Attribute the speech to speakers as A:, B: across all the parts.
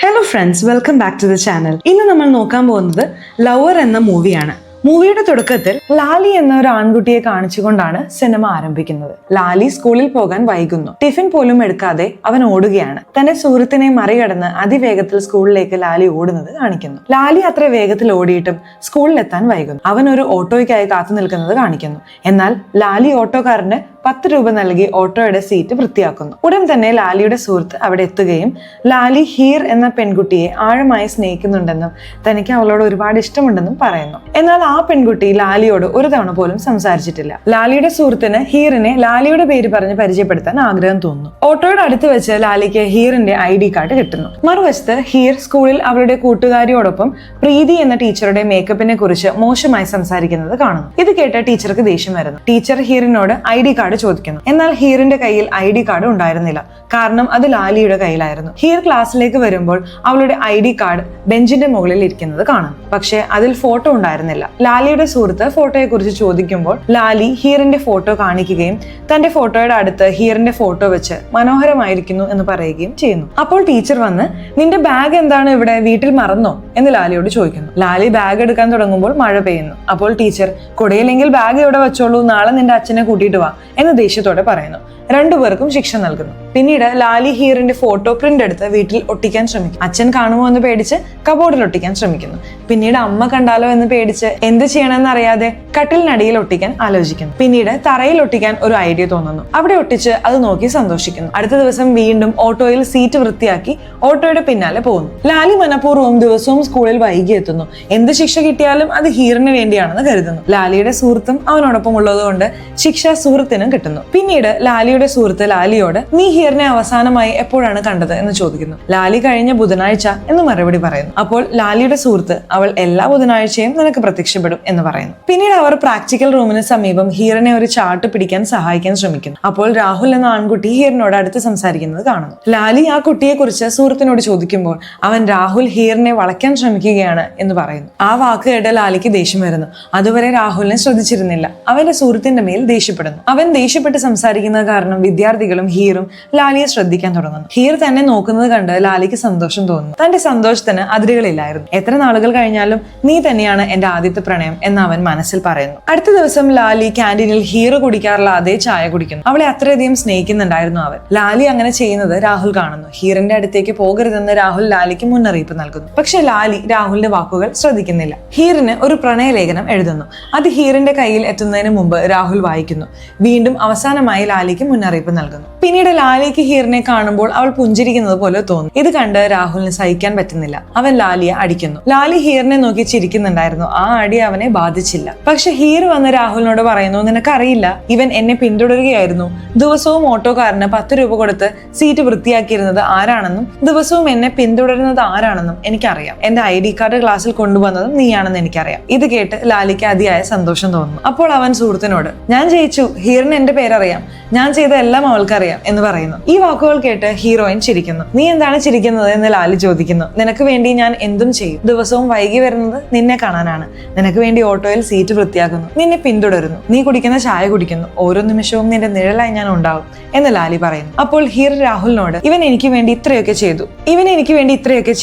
A: Hello friends, welcome back to the channel. ഇന്ന് നമ്മൾ നോക്കാൻ പോകുന്നത് ലവർ എന്ന മൂവിയാണ്. മൂവിയുടെ തുടക്കത്തിൽ ലാലി എന്ന ഒരു ആൺകുട്ടിയെ കാണിച്ചുകൊണ്ടാണ് സിനിമ ആരംഭിക്കുന്നത്. ലാലി സ്കൂളിൽ പോകാൻ വൈകുന്നു. ടിഫിൻ പോലും എടുക്കാതെ അവൻ ഓടുകയാണ്. തന്റെ സുഹൃത്തിനെ മറികടന്ന് അതിവേഗത്തിൽ സ്കൂളിലേക്ക് ലാലി ഓടുന്നത് കാണിക്കുന്നു. ലാലി അത്ര വേഗത്തിൽ ഓടിയിട്ടും സ്കൂളിലെത്താൻ വൈകുന്നു. അവൻ ഒരു ഓട്ടോയ്ക്കായി കാത്തു നിൽക്കുന്നത് കാണിക്കുന്നു. എന്നാൽ ലാലി ഓട്ടോക്കാരന് 10 രൂപ നൽകി ഓട്ടോയുടെ സീറ്റ് വൃത്തിയാക്കുന്നു. ഉടൻ തന്നെ ലാലിയുടെ സുഹൃത്ത് അവിടെ എത്തുകയും ലാലി ഹീർ എന്ന പെൺകുട്ടിയെ ആഴമായി സ്നേഹിക്കുന്നുണ്ടെന്നും തനിക്ക് അവളോട് ഒരുപാട് ഇഷ്ടമുണ്ടെന്നും പറയുന്നു. എന്നാൽ ആ പെൺകുട്ടി ലാലിയോട് ഒരു തവണ പോലും സംസാരിച്ചിട്ടില്ല. ലാലിയുടെ സുഹൃത്തിന് ഹീറിനെ ലാലിയുടെ പേര് പറഞ്ഞ് പരിചയപ്പെടുത്താൻ ആഗ്രഹം തോന്നുന്നു. ഓട്ടോയുടെ അടുത്ത് വെച്ച് ലാലിക്ക് ഹീറിന്റെ ID കാർഡ് കിട്ടുന്നു. മറുവശത്ത് ഹീർ സ്കൂളിൽ അവളുടെ കൂട്ടുകാരിയോടൊപ്പം പ്രീതി എന്ന ടീച്ചറുടെ മേക്കപ്പിനെ കുറിച്ച് മോശമായി സംസാരിക്കുന്നത് കാണുന്നു. ഇത് കേട്ട ടീച്ചർക്ക് ദേഷ്യം വരുന്നു. ടീച്ചർ ഹീറിനോട് ID കാർഡ് ചോദിക്കുന്നു. എന്നാൽ ഹീറിന്റെ കയ്യിൽ ID കാർഡ് ഉണ്ടായിരുന്നില്ല. കാരണം അത് ലാലിയുടെ കയ്യിലായിരുന്നു. ഹീർ ക്ലാസ്സിലേക്ക് വരുമ്പോൾ അവളുടെ ID കാർഡ് ബെഞ്ചിന്റെ മുകളിൽ ഇരിക്കുന്നത് കാണുന്നു. പക്ഷെ അതിൽ ഫോട്ടോ ഉണ്ടായിരുന്നില്ല. ലാലിയുടെ സുഹൃത്ത് ഫോട്ടോയെ കുറിച്ച് ചോദിക്കുമ്പോൾ ലാലി ഹീറിന്റെ ഫോട്ടോ കാണിക്കുകയും തന്റെ ഫോട്ടോയുടെ അടുത്ത് ഹീറിന്റെ ഫോട്ടോ വെച്ച് മനോഹരമായിരിക്കുന്നു എന്ന് പറയുകയും ചെയ്യുന്നു. അപ്പോൾ ടീച്ചർ വന്ന് നിന്റെ ബാഗ് എന്താണ് ഇവിടെ, വീട്ടിൽ മറന്നോ എന്ന് ലാലിയോട് ചോദിക്കുന്നു. ലാലി ബാഗ് എടുക്കാൻ തുടങ്ങുമ്പോൾ മഴ പെയ്യുന്നു. അപ്പോൾ ടീച്ചർ കുടയില്ലെങ്കിൽ ബാഗ് ഇവിടെ വെച്ചോളൂ, നാളെ നിന്റെ അച്ഛനെ കൂട്ടിയിട്ട് വാ എന്ന് ദേഷ്യത്തോടെ പറയുന്നു. രണ്ടുപേർക്കും ശിക്ഷ നൽകുന്നു. പിന്നീട് ലാലി ഹീറിന്റെ ഫോട്ടോ പ്രിന്റ് എടുത്ത് വീട്ടിൽ ഒട്ടിക്കാൻ ശ്രമിക്കും. അച്ഛൻ കാണുമോ എന്ന് പേടിച്ച് കബോർഡിൽ ഒട്ടിക്കാൻ ശ്രമിക്കുന്നു. പിന്നീട് അമ്മ കണ്ടാലോ എന്ന് പേടിച്ച് എന്ത് ചെയ്യണമെന്ന് അറിയാതെ കട്ടിലിനടിയിൽ ഒട്ടിക്കാൻ ആലോചിക്കുന്നു. പിന്നീട് തറയിൽ ഒട്ടിക്കാൻ ഒരു ഐഡിയ തോന്നുന്നു. അവിടെ ഒട്ടിച്ച് അത് നോക്കി സന്തോഷിക്കുന്നു. അടുത്ത ദിവസം വീണ്ടും ഓട്ടോയിൽ സീറ്റ് വൃത്തിയാക്കി ഓട്ടോയുടെ പിന്നാലെ പോകുന്നു. ലാലി മനഃപൂർവ്വം ദിവസവും സ്കൂളിൽ വൈകി എത്തുന്നു. എന്ത് ശിക്ഷ കിട്ടിയാലും അത് ഹീറിന് വേണ്ടിയാണെന്ന് കരുതുന്നു. ലാലിയുടെ സുഹൃത്തും അവനോടൊപ്പം ഉള്ളതുകൊണ്ട് ശിക്ഷ സുഹൃത്തിനും കിട്ടുന്നു. പിന്നീട് ലാലിയുടെ സുഹൃത്ത് ലാലിയോട് നീ ഹീറിനെ അവസാനമായി എപ്പോഴാണ് കണ്ടത് എന്ന് ചോദിക്കുന്നു. ലാലി കഴിഞ്ഞ ബുധനാഴ്ച എന്ന് മറുപടി പറയുന്നു. അപ്പോൾ ലാലിയുടെ സുഹൃത്ത് അവൾ എല്ലാ ബുധനാഴ്ചയും നിനക്ക് പ്രത്യക്ഷപ്പെടും എന്ന് പറയുന്നു. പിന്നീട് അവർ പ്രാക്ടിക്കൽ റൂമിന് സമീപം ഹീറിനെ ഒരു ചാർട്ട് പിടിക്കാൻ സഹായിക്കാൻ ശ്രമിക്കുന്നു. അപ്പോൾ രാഹുൽ എന്ന ആൺകുട്ടി ഹീറിനോട് അടുത്ത് സംസാരിക്കുന്നത് കാണുന്നു. ലാലി ആ കുട്ടിയെ കുറിച്ച് സുഹൃത്തിനോട് ചോദിക്കുമ്പോൾ അവൻ രാഹുൽ ഹീറിനെ വളയ്ക്കാൻ ശ്രമിക്കുകയാണ് എന്ന് പറയുന്നു. ആ വാക്ക് കേട്ട് ലാലിക്ക് ദേഷ്യം വരുന്നു. അതുവരെ രാഹുലിനെ ശ്രദ്ധിച്ചിരുന്നില്ല. അവന്റെ സുഹൃത്തിന്റെ മേൽ ദേഷ്യപ്പെടുന്നു. അവൻ ദേഷ്യപ്പെട്ട് സംസാരിക്കുന്നത് കാരണം വിദ്യാർത്ഥികളും ഹീറും ലാലിയെ ശ്രദ്ധിക്കാൻ തുടങ്ങുന്നു. ഹീർ തന്നെ നോക്കുന്നത് കണ്ട് ലാലിക്ക് സന്തോഷം തോന്നുന്നു. തന്റെ സന്തോഷത്തിന് അതിരുകളില്ലായിരുന്നു. എത്ര നാളുകൾ കഴിഞ്ഞാലും നീ തന്നെയാണ് എന്റെ ആദ്യത്തെ പ്രണയം എന്ന് അവൻ മനസ്സിൽ പറയുന്നു. അടുത്ത ദിവസം ലാലി ക്യാൻറ്റീനിൽ ഹീർ കുടിക്കാറുള്ള അതേ ചായ കുടിക്കുന്നു. അവളെ അത്രയധികം സ്നേഹിക്കുന്നുണ്ടായിരുന്നു അവൻ. ലാലി അങ്ങനെ ചെയ്യുന്നത് രാഹുൽ കാണുന്നു. ഹീറിന്റെ അടുത്തേക്ക് പോകരുതെന്ന് രാഹുൽ ലാലിക്ക് മുന്നറിയിപ്പ് നൽകുന്നു. പക്ഷെ ലാലി രാഹുലിന്റെ വാക്കുകൾ ശ്രദ്ധിക്കുന്നില്ല. ഹീറിന് ഒരു പ്രണയലേഖനം എഴുതുന്നു. അത് ഹീറിന്റെ കയ്യിൽ എത്തുന്നതിന് മുമ്പ് രാഹുൽ വായിക്കുന്നു. വീണ്ടും അവസാനമായി ലാലിക്ക് മുന്നറിയിപ്പ് നൽകുന്നു. പിന്നീട് ലാലിക്ക് ഹീറിനെ കാണുമ്പോൾ അവൾ പുഞ്ചിരിക്കുന്നത് പോലെ തോന്നും. ഇത് കണ്ട് രാഹുലിന് സഹിക്കാൻ പറ്റുന്നില്ല. അവൻ ലാലിയെ അടിക്കുന്നു. ലാലി ഹീറിനെ നോക്കി ചിരിക്കുന്നുണ്ടായിരുന്നു. ആ അടി അവനെ ബാധിച്ചില്ല. പക്ഷെ ഹീർ വന്ന് രാഹുലിനോട് പറയുന്നു, നിനക്കറിയില്ല ഇവൻ എന്നെ പിന്തുടരുകയായിരുന്നു. ദിവസവും ഓട്ടോക്കാരന് 10 രൂപ കൊടുത്ത് സീറ്റ് വൃത്തിയാക്കിയിരുന്നത് ആരാണെന്നും ദിവസവും എന്നെ പിന്തുടരുന്നത് ആരാണെന്നും എനിക്കറിയാം. എന്റെ ID കാർഡ് ക്ലാസ്സിൽ കൊണ്ടുവന്നതും നീയാണെന്ന് എനിക്കറിയാം. ഇത് കേട്ട് ലാലിക്ക് അതിയായ സന്തോഷം തോന്നുന്നു. അപ്പോൾ അവൻ സുഹൃത്തിനോട് ഞാൻ ജയിച്ചു, ഹീറിന് എന്റെ പേരറിയാം, ഞാൻ ചെയ്ത എല്ലാം അവൾക്കറിയാം എന്ന് പറയുന്നു. ഈ വാക്കുകൾ കേട്ട് ഹീറോയിൻ ചിരിക്കുന്നു. നീ എന്താണ് ചിരിക്കുന്നത് എന്ന് ലാലി ചോദിക്കുന്നു. നിനക്ക് വേണ്ടി ഞാൻ എന്തും ചെയ്യും. ദിവസവും വൈകി വരുന്നത് നിന്നെ കാണാനാണ്. നിനക്ക് വേണ്ടി ഓട്ടോയിൽ സീറ്റ് വൃത്തിയാക്കുന്നു, നിന്നെ പിന്തുടരുന്നു, നീ കുടിക്കുന്ന ചായ കുടിക്കുന്നു, ഓരോ നിമിഷവും നിന്റെ നിഴലായി ഞാൻ ഉണ്ടാവും എന്ന് ലാലി പറയുന്നു. അപ്പോൾ ഹീർ രാഹുലിനോട് ഇവൻ എനിക്ക് വേണ്ടി ഇത്രയൊക്കെ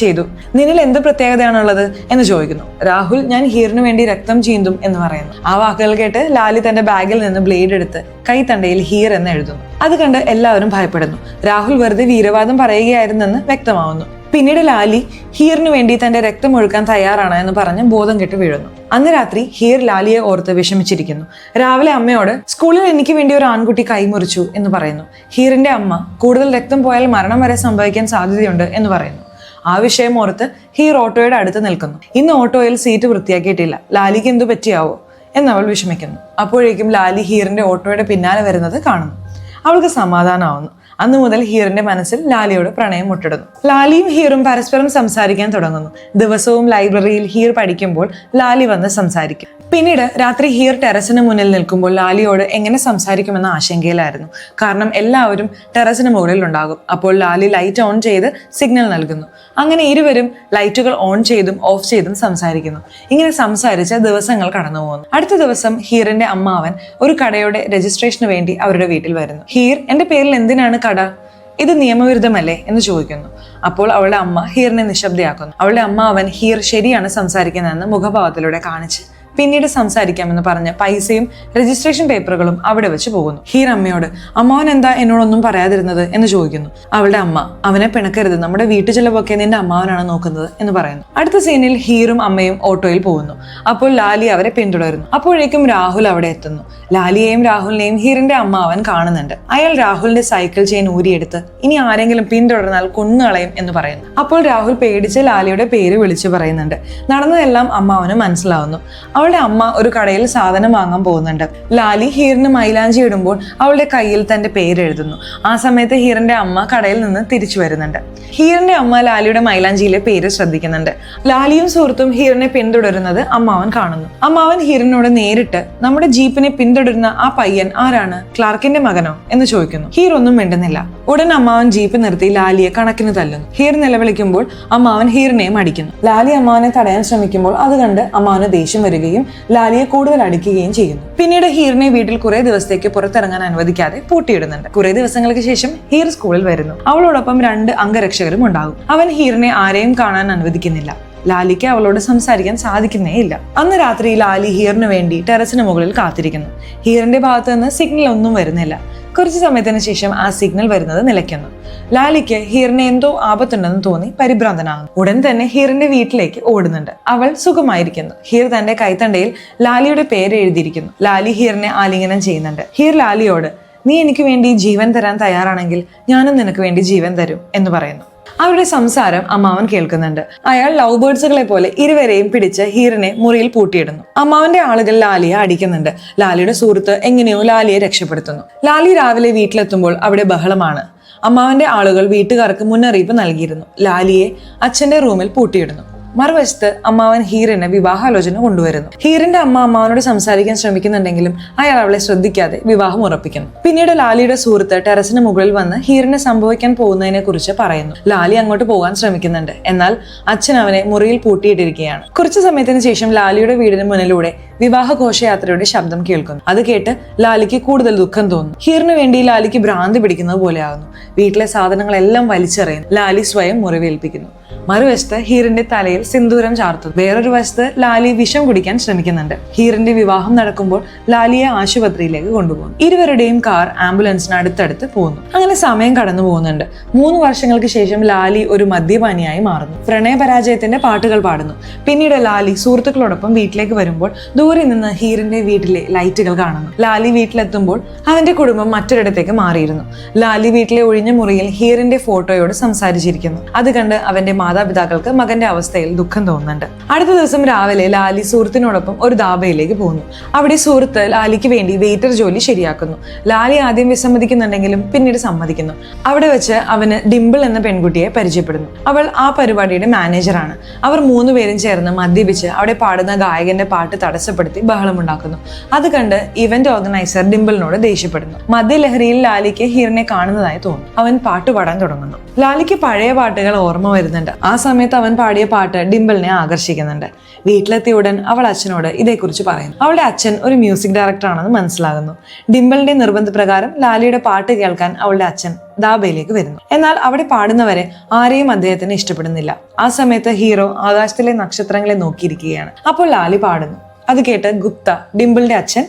A: ചെയ്തു, നിന്നിൽ എന്ത് പ്രത്യേകതയാണുള്ളത് എന്ന് ചോദിക്കുന്നു. രാഹുൽ ഞാൻ ഹീറിന് വേണ്ടി രക്തം ചീന്തും എന്ന് പറയുന്നു. ആ വാക്കുകൾ കേട്ട് ലാലി തന്റെ ബാഗിൽ നിന്ന് ബ്ലേഡ് എടുത്ത് കൈത്തണ്ടയിൽ ഹീർ എന്ന് എഴുതുന്നു. അത് കണ്ട് എല്ലാവരും ഭയപ്പെടുന്നു. രാഹുൽ വെറുതെ വീരവാദം പറയുകയായിരുന്നെന്ന് വ്യക്തമാവുന്നു. പിന്നീട് ലാലി ഹീറിന് വേണ്ടി തന്റെ രക്തം ഒഴുക്കാൻ തയ്യാറാണ് എന്ന് പറഞ്ഞ് ബോധം കെട്ട് വീഴുന്നു. അന്ന് രാത്രി ഹീർ ലാലിയെ ഓർത്ത് വിഷമിച്ചിരിക്കുന്നു. രാവിലെ അമ്മയോട് സ്കൂളിൽ എനിക്ക് വേണ്ടി ഒരു ആൺകുട്ടി കൈമുറിച്ചു എന്ന് പറയുന്നു. ഹീറിന്റെ അമ്മ കൂടുതൽ രക്തം പോയാൽ മരണം വരെ സംഭവിക്കാൻ സാധ്യതയുണ്ട് എന്ന് പറയുന്നു. ആ വിഷയം ഓർത്ത് ഹീർ ഓട്ടോയുടെ അടുത്ത് നിൽക്കുന്നു. ഇന്ന് ഓട്ടോയിൽ സീറ്റ് വൃത്തിയാക്കിയിട്ടില്ല, ലാലിക്ക് എന്തു പറ്റിയാവോ എന്നവൾ വിഷമിക്കുന്നു. അപ്പോഴേക്കും ലാലി ഹീറിന്റെ ഓട്ടോയുടെ പിന്നാലെ വരുന്നത് കാണുന്നു. അവൾക്ക് സമാധാനമാവുന്നു. അന്നു മുതൽ ഹീറിന്റെ മനസ്സിൽ ലാലിയോട് പ്രണയം മുട്ടിടുന്നു. ലാലിയും ഹീറും പരസ്പരം സംസാരിക്കാൻ തുടങ്ങുന്നു. ദിവസവും ലൈബ്രറിയിൽ ഹീർ പഠിക്കുമ്പോൾ ലാലി വന്ന് സംസാരിക്കും. പിന്നീട് രാത്രി ഹീർ ടെറസിന് മുന്നിൽ നിൽക്കുമ്പോൾ ലാലിയോട് എങ്ങനെ സംസാരിക്കുമെന്ന ആശങ്കയിലായിരുന്നു. കാരണം എല്ലാവരും ടെറസിന് മുകളിൽ ഉണ്ടാകും. അപ്പോൾ ലാലി ലൈറ്റ് ഓൺ ചെയ്ത് സിഗ്നൽ നൽകുന്നു. അങ്ങനെ ഇരുവരും ലൈറ്റുകൾ ഓൺ ചെയ്തും ഓഫ് ചെയ്തും സംസാരിക്കുന്നു. ഇങ്ങനെ സംസാരിച്ച് ദിവസങ്ങൾ കടന്നു പോകുന്നു. അടുത്ത ദിവസം ഹീറിന്റെ അമ്മാവൻ ഒരു കടയുടെ രജിസ്ട്രേഷന് വേണ്ടി അവരുടെ വീട്ടിൽ വരുന്നു. ഹീർ എന്റെ പേരിൽ എന്തിനാണ് കട ഇത് നിയമവിരുദ്ധമല്ലേ എന്ന് ചോദിക്കുന്നു. അപ്പോൾ അവളുടെ അമ്മ ഹീറിനെ നിശബ്ദയാക്കുന്നു. അവളുടെ അമ്മ ഹീർ ശരിയാണ് സംസാരിക്കുന്നതെന്ന് മുഖഭാവത്തിലൂടെ കാണിച്ച് പിന്നീട് സംസാരിക്കാമെന്ന് പറഞ്ഞ് പൈസയും രജിസ്ട്രേഷൻ പേപ്പറുകളും അവിടെ വെച്ച് പോകുന്നു. ഹീർ അമ്മയോട് അമ്മാവൻ എന്താ എന്നോടൊന്നും പറയാതിരുന്നത് എന്ന് ചോദിക്കുന്നു. അവളുടെ അമ്മ അവനെ പിണക്കരുത്, നമ്മുടെ വീട്ടു ചെലവൊക്കെ നിന്റെ അമ്മാവനാണ് നോക്കുന്നത് എന്ന് പറയുന്നു. അടുത്ത സീനിൽ ഹീറും അമ്മയും ഓട്ടോയിൽ പോകുന്നു. അപ്പോൾ ലാലി അവരെ പിന്തുടരുന്നു. അപ്പോഴേക്കും രാഹുൽ അവിടെ എത്തുന്നു. ലാലിയെയും രാഹുലിനെയും ഹീറിന്റെ അമ്മാവൻ കാണുന്നുണ്ട്. അയാൾ രാഹുലിന്റെ സൈക്കിൾ ചെയിൻ ഊരിയെടുത്ത് ഇനി ആരെങ്കിലും പിന്തുടർന്നാൽ കൊന്നുകളയും എന്ന് പറയുന്നു. അപ്പോൾ രാഹുൽ പേടിച്ച് ലാലിയുടെ പേര് വിളിച്ചു പറയുന്നുണ്ട്. നടന്നതെല്ലാം അമ്മാവന് മനസ്സിലാവുന്നു. അവളുടെ അമ്മ ഒരു കടയിൽ സാധനം വാങ്ങാൻ പോകുന്നുണ്ട്. ലാലി ഹീറിന് മൈലാഞ്ചി ഇടുമ്പോൾ അവളുടെ കയ്യിൽ തന്റെ പേര് എഴുതുന്നു. ആ സമയത്ത് ഹീറിന്റെ അമ്മ കടയിൽ നിന്ന് തിരിച്ചു വരുന്നുണ്ട്. ഹീറിന്റെ അമ്മ ലാലിയുടെ മൈലാഞ്ചിയിലെ പേര് ശ്രദ്ധിക്കുന്നുണ്ട്. ലാലിയും സുഹൃത്തും ഹീറിനെ പിന്തുടരുന്നത് അമ്മാവൻ കാണുന്നു. അമ്മാവൻ ഹീറിനോട് നേരിട്ട് നമ്മുടെ ജീപ്പിനെ പിന്തുടരുന്ന ആ പയ്യൻ ആരാണ്, ക്ലാർക്കിന്റെ മകനോ എന്ന് ചോദിക്കുന്നു. ഹീർ ഒന്നും മിണ്ടുന്നില്ല. ഉടൻ അമ്മാവൻ ജീപ്പ് നിർത്തി ലാലിയെ കണക്കിന് തല്ലുന്നു. ഹീർ നിലവിളിക്കുമ്പോൾ അമ്മാവൻ ഹീറിനെയും അടിക്കുന്നു. ലാലി അമ്മാവനെ തടയാൻ ശ്രമിക്കുമ്പോൾ അത് കണ്ട് അമ്മാവന് ദേഷ്യം വരികയും ലാലിയെ കൂടുതൽ അടിക്കുകയും ചെയ്യുന്നു. പിന്നീട് ഹീറിനെ വീട്ടിൽ കുറെ ദിവസത്തേക്ക് പുറത്തിറങ്ങാൻ അനുവദിക്കാതെ പൂട്ടിയിടുന്നുണ്ട്. കുറെ ദിവസങ്ങൾക്ക് ശേഷം ഹീർ സ്കൂളിൽ വരുന്നു. അവളോടൊപ്പം 2 അംഗരക്ഷകരും ഉണ്ടാകും. അവൻ ഹീറിനെ ആരെയും കാണാൻ അനുവദിക്കുന്നില്ല. ലാലിക്ക് അവളോട് സംസാരിക്കാൻ സാധിക്കുന്നേ ഇല്ല. അന്ന് രാത്രി ലാലി ഹീറിന് വേണ്ടി ടെറസിന് മുകളിൽ കാത്തിരിക്കുന്നു. ഹീറിന്റെ ഭാഗത്ത് നിന്ന് സിഗ്നൽ ഒന്നും വരുന്നില്ല. കുറച്ചു സമയത്തിന് ശേഷം ആ സിഗ്നൽ വരുന്നത് നിലയ്ക്കുന്നു. ലാലിക്ക് ഹീറിനെ എന്തോ ആപത്തുണ്ടെന്ന് തോന്നി പരിഭ്രാന്തനാകുന്നു. ഉടൻ തന്നെ ഹീറിന്റെ വീട്ടിലേക്ക് ഓടുന്നുണ്ട്. അവൾ സുഖമായിരിക്കുന്നു. ഹീർ തന്റെ കൈത്തണ്ടയിൽ ലാലിയുടെ പേര് എഴുതിയിരിക്കുന്നു. ലാലി ഹീറിനെ ആലിംഗനം ചെയ്യുന്നുണ്ട്. ഹീർ ലാലിയോട് നീ എനിക്ക് വേണ്ടി ജീവൻ തരാൻ തയ്യാറാണെങ്കിൽ ഞാനും നിനക്ക് വേണ്ടി ജീവൻ തരും എന്ന് പറയുന്നു. അവരുടെ സംസാരം അമ്മാവൻ കേൾക്കുന്നുണ്ട്. അയാൾ ലവ് ബേർഡ്സുകളെ പോലെ ഇരുവരെയും പിടിച്ച് ഹീറിനെ മുറിയിൽ പൂട്ടിയിടുന്നു. അമ്മാവന്റെ ആളുകൾ ലാലിയെ അടിക്കുന്നുണ്ട്. ലാലിയുടെ സുഹൃത്ത് എങ്ങനെയോ ലാലിയെ രക്ഷപ്പെടുത്തുന്നു. ലാലി രാവിലെ വീട്ടിലെത്തുമ്പോൾ അവിടെ ബഹളമാണ്. അമ്മാവന്റെ ആളുകൾ വീട്ടുകാർക്ക് മുന്നറിയിപ്പ് നൽകിയിരുന്നു. ലാലിയെ അച്ഛന്റെ റൂമിൽ പൂട്ടിയിടുന്നു. മറുവശത്ത് അമ്മാവൻ ഹീറിന് വിവാഹാലോചന കൊണ്ടുവരുന്നു. ഹീറിന്റെ അമ്മ അമ്മാവനോട് സംസാരിക്കാൻ ശ്രമിക്കുന്നുണ്ടെങ്കിലും അയാൾ അവളെ ശ്രദ്ധിക്കാതെ വിവാഹം ഉറപ്പിക്കുന്നു. പിന്നീട് ലാലിയുടെ സുഹൃത്ത് ടെറസിന് മുകളിൽ വന്ന് ഹീറിന് സംഭവിക്കാൻ പോകുന്നതിനെ കുറിച്ച് പറയുന്നു. ലാലി അങ്ങോട്ട് പോകാൻ ശ്രമിക്കുന്നുണ്ട്. എന്നാൽ അച്ഛൻ അവനെ മുറിയിൽ പൂട്ടിയിട്ടിരിക്കുകയാണ്. കുറച്ചു സമയത്തിന് ശേഷം ലാലിയുടെ വീടിന് മുന്നിലൂടെ വിവാഹ ഘോഷയാത്രയുടെ ശബ്ദം കേൾക്കുന്നു. അത് കേട്ട് ലാലിക്ക് കൂടുതൽ ദുഃഖം തോന്നുന്നു. ഹീറിന് വേണ്ടി ലാലിക്ക് ഭ്രാന്തി പിടിക്കുന്നത് പോലെ ആകുന്നു. വീട്ടിലെ സാധനങ്ങളെല്ലാം വലിച്ചെറിയുന്നു. ലാലി സ്വയം മുറിവേൽപ്പിക്കുന്നു. മറുവശത്ത് ഹീറിന്റെ തലയിൽ സിന്ദൂരം ചാർത്തുന്നു. വേറൊരു വശത്ത് ലാലി വിഷം കുടിക്കാൻ ശ്രമിക്കുന്നുണ്ട്. ഹീറിന്റെ വിവാഹം നടക്കുമ്പോൾ ലാലിയെ ആശുപത്രിയിലേക്ക് കൊണ്ടുപോകുന്നു. ഇരുവരുടെയും കാർ ആംബുലൻസിന് അടുത്തടുത്ത് പോകുന്നു. അങ്ങനെ സമയം കടന്നു പോകുന്നുണ്ട്. 3 വർഷങ്ങൾക്ക് ശേഷം ലാലി ഒരു മദ്യപാനിയായി മാറുന്നു. പ്രണയപരാജയത്തിന്റെ പാട്ടുകൾ പാടുന്നു. പിന്നീട് ലാലി സുഹൃത്തുക്കളോടൊപ്പം വീട്ടിലേക്ക് വരുമ്പോൾ ദൂരെ നിന്ന് ഹീറിന്റെ വീട്ടിലെ ലൈറ്റുകൾ കാണുന്നു. ലാലി വീട്ടിലെത്തുമ്പോൾ അവന്റെ കുടുംബം മറ്റൊരിടത്തേക്ക് മാറിയിരുന്നു. ലാലി വീട്ടിലെ ഒഴിഞ്ഞ മുറിയിൽ ഹീറിന്റെ ഫോട്ടോയോട് സംസാരിച്ചിരിക്കുന്നു. അത് കണ്ട് അവന്റെ മാതാപിതാക്കൾക്ക് മകന്റെ അവസ്ഥയിൽ ദുഃഖം തോന്നുന്നുണ്ട്. അടുത്ത ദിവസം രാവിലെ ലാലി സുഹൃത്തിനോടൊപ്പം ഒരു ധാബയിലേക്ക് പോകുന്നു. അവിടെ സുഹൃത്ത് ലാലിക്ക് വേണ്ടി വെയിറ്റർ ജോലി ശരിയാക്കുന്നു. ലാലി ആദ്യം വിസമ്മതിക്കുന്നുണ്ടെങ്കിലും പിന്നീട് സമ്മതിക്കുന്നു. അവിടെ വെച്ച് അവന് ഡിംപിൾ എന്ന പെൺകുട്ടിയെ പരിചയപ്പെടുന്നു. അവൾ ആ പരിപാടിയുടെ മാനേജറാണ്. അവർ 3 പേരും ചേർന്ന് മദ്യപിച്ച് അവിടെ പാടുന്ന ഗായകന്റെ പാട്ട് തടസ്സപ്പെടുത്തി ബഹളമുണ്ടാക്കുന്നു. അത് കണ്ട് ഇവന്റ് ഓർഗനൈസർ ഡിംപിളിനോട് ദേഷ്യപ്പെടുന്നു. മദ്യലഹരിയിൽ ലാലിക്ക് ഹീറിനെ കാണുന്നതായി തോന്നുന്നു. അവൻ പാട്ടുപാടാൻ തുടങ്ങുന്നു. ലാലിക്ക് പഴയ പാട്ടുകൾ ഓർമ്മ വരുന്നുണ്ട്. ആ സമയത്ത് അവൻ പാടിയ പാട്ട് ഡിംപിളിനെ ആകർഷിക്കുന്നുണ്ട്. വീട്ടിലെത്തിയ ഉടൻ അവൾ അച്ഛനോട് ഇതേക്കുറിച്ച് പറയുന്നു. അവളുടെ അച്ഛൻ ഒരു മ്യൂസിക് ഡയറക്ടറാണെന്ന് മനസ്സിലാകുന്നു. ഡിംപിളിന്റെ നിർബന്ധപ്രകാരം ലാലിയുടെ പാട്ട് കേൾക്കാൻ അവളുടെ അച്ഛൻ ധാബയിലേക്ക് വരുന്നു. എന്നാൽ അവിടെ പാടുന്നവരെ ആരെയും അദ്ദേഹത്തിന് ഇഷ്ടപ്പെടുന്നില്ല. ആ സമയത്ത് ഹീറോ ആകാശത്തിലെ നക്ഷത്രങ്ങളെ നോക്കിയിരിക്കുകയാണ്. അപ്പോൾ ലാലി പാടുന്നു. അത് കേട്ട് ഗുപ്ത, ഡിംപിളിന്റെ അച്ഛൻ,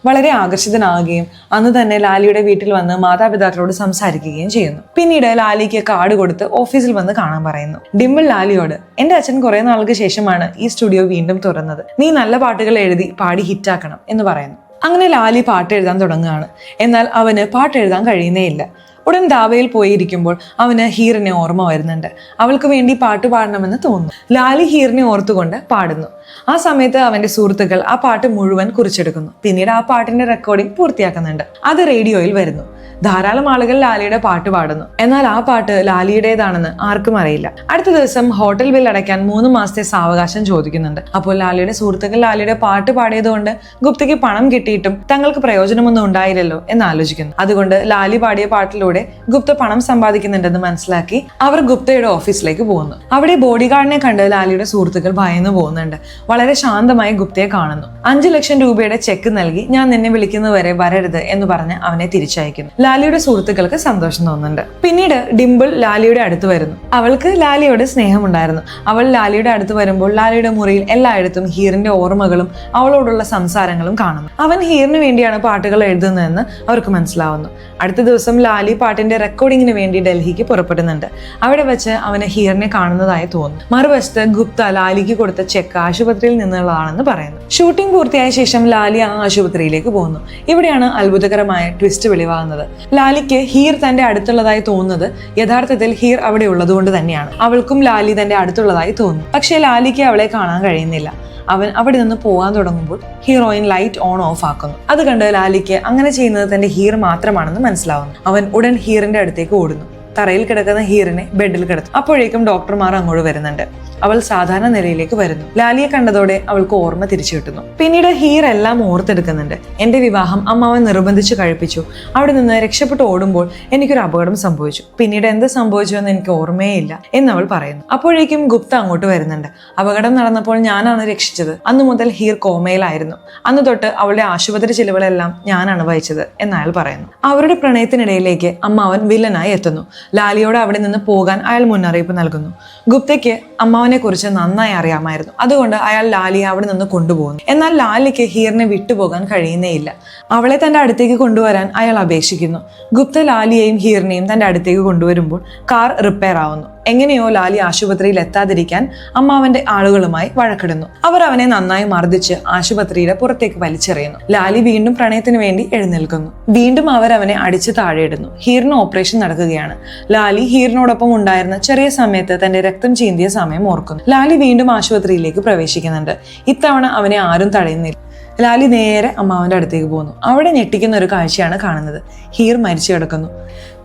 A: വളരെ ആകർഷിതനാവുകയും അന്ന് തന്നെ ലാലിയുടെ വീട്ടിൽ വന്ന് മാതാപിതാക്കളോട് സംസാരിക്കുകയും ചെയ്യുന്നു. പിന്നീട് ലാലിക്ക് കാർഡ് കൊടുത്ത് ഓഫീസിൽ വന്ന് കാണാൻ പറയുന്നു. ഡിംപിൾ ലാലിയോട് എന്റെ അച്ഛൻ കുറെ നാൾക്ക് ശേഷമാണ് ഈ സ്റ്റുഡിയോ വീണ്ടും തുറന്നത്. നീ നല്ല പാട്ടുകൾ എഴുതി പാടി ഹിറ്റാക്കണം എന്ന് പറയുന്നു. അങ്ങനെ ലാലി പാട്ട് എഴുതാൻ തുടങ്ങുകയാണ്. എന്നാൽ അവന് പാട്ട് എഴുതാൻ കഴിയുന്നേയില്ല. ഉടൻ ധാബയിൽ പോയിരിക്കുമ്പോൾ അവന് ഹീറിനെ ഓർമ്മ വരുന്നുണ്ട്. അവൾക്ക് വേണ്ടി പാട്ട് പാടണമെന്ന് തോന്നുന്നു. ലാലി ഹീറിനെ ഓർത്തുകൊണ്ട് പാടുന്നു. ആ സമയത്ത് അവന്റെ സുഹൃത്തുക്കൾ ആ പാട്ട് മുഴുവൻ കുറിച്ചെടുക്കുന്നു. പിന്നീട് ആ പാട്ടിന്റെ റെക്കോർഡിംഗ് പൂർത്തിയാക്കുന്നുണ്ട്. അത് റേഡിയോയിൽ വരുന്നു. ധാരാളം ആളുകൾ ലാലിയുടെ പാട്ട് പാടുന്നു. എന്നാൽ ആ പാട്ട് ലാലിയുടേതാണെന്ന് ആർക്കും അറിയില്ല. അടുത്ത ദിവസം ഹോട്ടൽ ബിൽ അടയ്ക്കാൻ 3 മാസത്തെ സാവകാശം ചോദിക്കുന്നുണ്ട്. അപ്പോൾ ലാലിയുടെ സുഹൃത്തുക്കൾ ലാലിയുടെ പാട്ട് പാടിയതുകൊണ്ട് ഗുപ്തയ്ക്ക് പണം കിട്ടിയിട്ടും തങ്ങൾക്ക് പ്രയോജനമൊന്നും ഉണ്ടായില്ലല്ലോ എന്ന് ആലോചിക്കുന്നു. അതുകൊണ്ട് ലാലി പാടിയ പാട്ടിലൂടെ ഗുപ്ത പണം സമ്പാദിക്കുന്നുണ്ടെന്ന് മനസ്സിലാക്കി അവർ ഗുപ്തയുടെ ഓഫീസിലേക്ക് പോകുന്നു. അവിടെ ബോഡി ഗാർഡിനെ കണ്ട് ലാലിയുടെ സുഹൃത്തുക്കൾ ഭയന്നു പോകുന്നുണ്ട്. വളരെ ശാന്തമായി ഗുപ്തയെ കാണുന്നു. 5 ലക്ഷം രൂപയുടെ ചെക്ക് നൽകി ഞാൻ നിന്നെ വിളിക്കുന്നതുവരെ വരരുത് എന്ന് പറഞ്ഞ് അവനെ തിരിച്ചയക്കുന്നു. ലാലിയുടെ സുഹൃത്തുക്കൾക്ക് സന്തോഷം തോന്നുന്നുണ്ട്. പിന്നീട് ഡിംപിൾ ലാലിയുടെ അടുത്ത് വരുന്നു. അവൾക്ക് ലാലിയോട് സ്നേഹമുണ്ടായിരുന്നു. അവൾ ലാലിയുടെ അടുത്ത് വരുമ്പോൾ ലാലിയുടെ മുറിയിൽ എല്ലായിടത്തും ഹീറിന്റെ ഓർമ്മകളും അവളോടുള്ള സംസാരങ്ങളും കാണുന്നു. അവൻ ഹീറിന് വേണ്ടിയാണ് പാട്ടുകൾ എഴുതുന്നതെന്ന് അവർക്ക് മനസ്സിലാവുന്നു. അടുത്ത ദിവസം ലാലി പാട്ടിന്റെ റെക്കോർഡിങ്ങിന് വേണ്ടി ഡൽഹിക്ക് പുറപ്പെടുന്നുണ്ട്. അവിടെ വെച്ച് അവന് ഹീറിനെ കാണുന്നതായി തോന്നുന്നു. മറുവശത്ത് ഗുപ്ത ലാലിക്ക് കൊടുത്ത ചെക്ക് ആശുപത്രിയിൽ നിന്നുള്ളതാണെന്ന് പറയുന്നു. ഷൂട്ടിംഗ് പൂർത്തിയായ ശേഷം ലാലി ആ ആശുപത്രിയിലേക്ക് പോകുന്നു. ഇവിടെയാണ് അത്ഭുതകരമായ ട്വിസ്റ്റ് വെളിവാകുന്നത്. ലാലിക്ക് ഹീർ തന്റെ അടുത്തുള്ളതായി തോന്നുന്നത് യഥാർത്ഥത്തിൽ ഹീർ അവിടെ ഉള്ളതുകൊണ്ട് തന്നെയാണ്. അവൾക്കും ലാലി തന്റെ അടുത്തുള്ളതായി തോന്നുന്നു. പക്ഷേ ലാലിക്ക് അവളെ കാണാൻ കഴിയുന്നില്ല. അവൻ അവിടെ നിന്ന് പോകാൻ തുടങ്ങുമ്പോൾ ഹീറോയിൻ ലൈറ്റ് ഓൺ ഓഫ് ആക്കുന്നു. അത് കണ്ട് ലാലിക്ക് അങ്ങനെ ചെയ്യുന്നത് തന്റെ ഹീർ മാത്രമാണെന്ന് മനസ്സിലാവുന്നു. അവൻ ഉടൻ ഹീറിന്റെ അടുത്തേക്ക് ഓടുന്നു. തറയിൽ കിടക്കുന്ന ഹീറിനെ ബെഡിൽ കിടത്തും. അപ്പോഴേക്കും ഡോക്ടർമാർ അങ്ങോട്ട് വരുന്നുണ്ട്. അവൾ സാധാരണ നിലയിലേക്ക് വരുന്നു. ലാലിയെ കണ്ടതോടെ അവൾക്ക് ഓർമ്മ തിരിച്ചു കിട്ടുന്നു. പിന്നീട് ഹീർ എല്ലാം ഓർത്തെടുക്കുന്നുണ്ട്. എന്റെ വിവാഹം അമ്മാവൻ നിർബന്ധിച്ച് കഴിപ്പിച്ചു. അവിടെ നിന്ന് രക്ഷപ്പെട്ട് ഓടുമ്പോൾ എനിക്കൊരു അപകടം സംഭവിച്ചു. പിന്നീട് എന്ത് സംഭവിച്ചു എന്ന് എനിക്ക് ഓർമ്മയേ ഇല്ല എന്നവൾ പറയുന്നു. അപ്പോഴേക്കും ഗുപ്ത അങ്ങോട്ട് വരുന്നുണ്ട്. അപകടം നടന്നപ്പോൾ ഞാനാണ് രക്ഷിച്ചത്. അന്നു മുതൽ ഹീർ കോമയിലായിരുന്നു. അന്ന് തൊട്ട് അവളുടെ ആശുപത്രി ചിലവുകളെല്ലാം ഞാനാണ് വഹിച്ചത് എന്നയാൾ പറയുന്നു. അവരുടെ പ്രണയത്തിനിടയിലേക്ക് അമ്മാവൻ വില്ലനായി എത്തുന്നു. ലാലിയോട് അവിടെ നിന്ന് പോകാൻ അയാൾ മുന്നറിയിപ്പ് നൽകുന്നു. ഗുപ്തയ്ക്ക് അമ്മാവനെ കുറിച്ച് നന്നായി അറിയാമായിരുന്നു. അതുകൊണ്ട് അയാൾ ലാലിയെ അവിടെ നിന്ന് കൊണ്ടുപോകുന്നു. എന്നാൽ ലാലിക്ക് ഹീറിനെ വിട്ടുപോകാൻ കഴിയുന്നേയില്ല. അവളെ തന്റെ അടുത്തേക്ക് കൊണ്ടുവരാൻ അയാൾ അപേക്ഷിക്കുന്നു. ഗുപ്ത ലാലിയെയും ഹീറിനെയും തന്റെ അടുത്തേക്ക് കൊണ്ടുവരുമ്പോൾ കാർ റിപ്പയർ ആവുന്നു. എങ്ങനെയോ ലാലി ആശുപത്രിയിൽ എത്താതിരിക്കാൻ അമ്മാവന്റെ ആളുകളുമായി വഴക്കിടുന്നു. അവർ അവനെ നന്നായി മർദ്ദിച്ച് ആശുപത്രിയുടെ പുറത്തേക്ക് വലിച്ചെറിയുന്നു. ലാലി വീണ്ടും പ്രണയത്തിന് വേണ്ടി എഴുന്നേൽക്കുന്നു. വീണ്ടും അവർ അവനെ അടിച്ച് താഴെയിടുന്നു. ഹീറിന് ഓപ്പറേഷൻ നടക്കുകയാണ്. ലാലി ഹീറിനോടൊപ്പം ഉണ്ടായിരുന്ന ചെറിയ സമയത്ത് തന്റെ രക്തം ചീന്തിയ സമയം ഓർക്കുന്നു. ലാലി വീണ്ടും ആശുപത്രിയിലേക്ക് പ്രവേശിക്കുന്നുണ്ട്. ഇത്തവണ അവനെ ആരും തടയുന്നില്ല. ലാലി നേരെ അമ്മാവന്റെ അടുത്തേക്ക് പോകുന്നു. അവിടെ ഞെട്ടിക്കുന്ന ഒരു കാഴ്ചയാണ് കാണുന്നത്. ഹീർ മരിച്ചു കിടക്കുന്നു.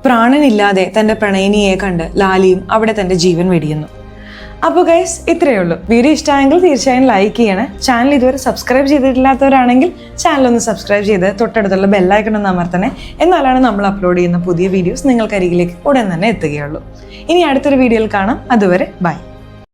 A: പ്രാണനില്ലാതെ തന്റെ പ്രണയിനിയെ കണ്ട് ലാലിയും അവിടെ തന്റെ ജീവൻ വെടിയുന്നു. അപ്പോൾ ഗൈസ്, ഇത്രയേ ഉള്ളൂ. വീഡിയോ ഇഷ്ടമായെങ്കിൽ തീർച്ചയായും ലൈക്ക് ചെയ്യണേ. ചാനൽ ഇതുവരെ സബ്സ്ക്രൈബ് ചെയ്തിട്ടില്ലാത്തവരാണെങ്കിൽ ചാനൽ ഒന്ന് സബ്സ്ക്രൈബ് ചെയ്ത് തൊട്ടടുത്തുള്ള ബെല്ലൈക്കൺ ഒന്ന് അമർത്തണേ. എന്നാലാണ് നമ്മൾ അപ്ലോഡ് ചെയ്യുന്ന പുതിയ വീഡിയോസ് നിങ്ങൾക്ക് അരികിലേക്ക് ഉടൻ തന്നെ എത്തുകയുള്ളൂ. ഇനി അടുത്തൊരു വീഡിയോയിൽ കാണാം. അതുവരെ ബൈ.